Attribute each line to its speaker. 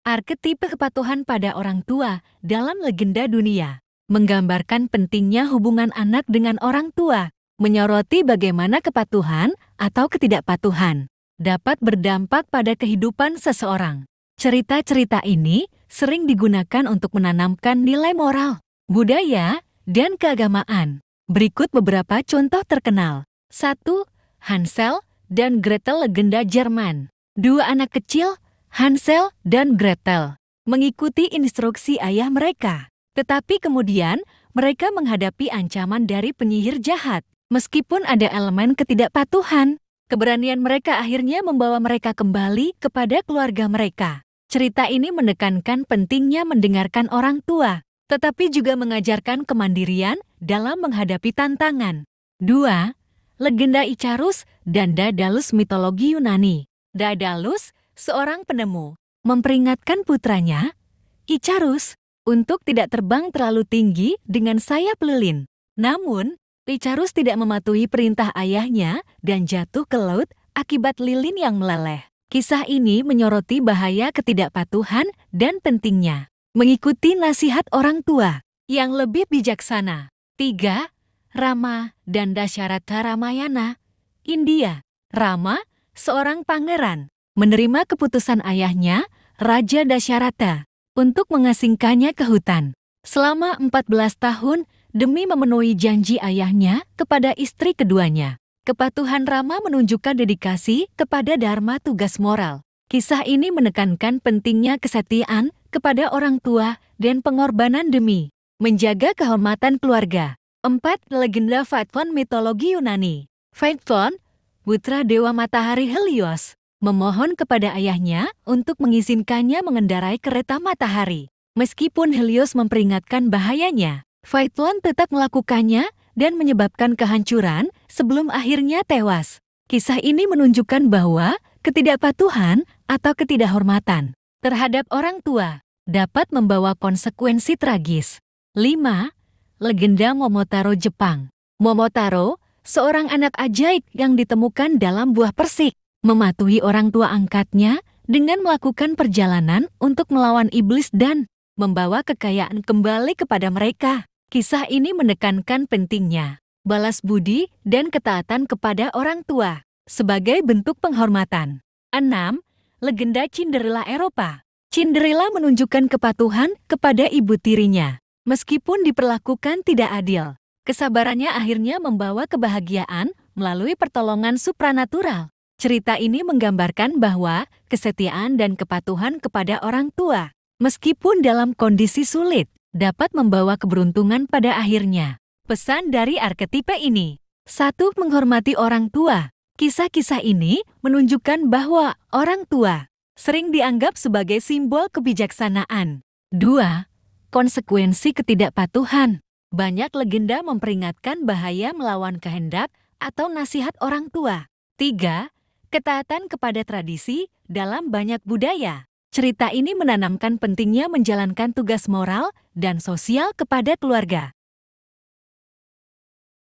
Speaker 1: Arketipe kepatuhan pada orang tua dalam legenda dunia menggambarkan pentingnya hubungan anak dengan orang tua, menyoroti bagaimana kepatuhan atau ketidakpatuhan dapat berdampak pada kehidupan seseorang. Cerita-cerita ini sering digunakan untuk menanamkan nilai moral, budaya, dan keagamaan. Berikut beberapa contoh terkenal. 1. Hansel dan Gretel, legenda Jerman. Dua anak kecil, Hansel dan Gretel, mengikuti instruksi ayah mereka. Tetapi kemudian mereka menghadapi ancaman dari penyihir jahat. Meskipun ada elemen ketidakpatuhan, keberanian mereka akhirnya membawa mereka kembali kepada keluarga mereka. Cerita ini menekankan pentingnya mendengarkan orang tua, tetapi juga mengajarkan kemandirian dalam menghadapi tantangan. 2. Legenda Icarus dan Daedalus, mitologi Yunani. Daedalus, seorang penemu, memperingatkan putranya, Icarus, untuk tidak terbang terlalu tinggi dengan sayap lilin. Namun, Icarus tidak mematuhi perintah ayahnya dan jatuh ke laut akibat lilin yang meleleh. Kisah ini menyoroti bahaya ketidakpatuhan dan pentingnya mengikuti nasihat orang tua yang lebih bijaksana. 3. Rama dan Dasyaratha, Ramayana, India. Rama, seorang pangeran, menerima keputusan ayahnya, Raja Dasyaratha, untuk mengasingkannya ke hutan selama 14 tahun demi memenuhi janji ayahnya kepada istri keduanya. Kepatuhan Rama menunjukkan dedikasi kepada dharma, tugas moral. Kisah ini menekankan pentingnya kesetiaan kepada orang tua dan pengorbanan demi menjaga kehormatan keluarga. 4. Legenda Phaethon, mitologi Yunani. Phaethon, putra dewa matahari Helios, memohon kepada ayahnya untuk mengizinkannya mengendarai kereta matahari. Meskipun Helios memperingatkan bahayanya, Phaethon tetap melakukannya dan menyebabkan kehancuran sebelum akhirnya tewas. Kisah ini menunjukkan bahwa ketidakpatuhan atau ketidakhormatan terhadap orang tua dapat membawa konsekuensi tragis. 5. Legenda Momotaro, Jepang. Momotaro, seorang anak ajaib yang ditemukan dalam buah persik, mematuhi orang tua angkatnya dengan melakukan perjalanan untuk melawan iblis dan membawa kekayaan kembali kepada mereka. Kisah ini menekankan pentingnya balas budi dan ketaatan kepada orang tua sebagai bentuk penghormatan. 6. Legenda Cinderella, Eropa. Cinderella menunjukkan kepatuhan kepada ibu tirinya. Meskipun diperlakukan tidak adil, kesabarannya akhirnya membawa kebahagiaan melalui pertolongan supranatural. Cerita ini menggambarkan bahwa kesetiaan dan kepatuhan kepada orang tua, meskipun dalam kondisi sulit, dapat membawa keberuntungan pada akhirnya. Pesan dari arketipe ini. 1. Menghormati orang tua. Kisah-kisah ini menunjukkan bahwa orang tua sering dianggap sebagai simbol kebijaksanaan. 2. Konsekuensi ketidakpatuhan. Banyak legenda memperingatkan bahaya melawan kehendak atau nasihat orang tua. 3. Ketaatan kepada tradisi dalam banyak budaya. Cerita ini menanamkan pentingnya menjalankan tugas moral dan sosial kepada keluarga.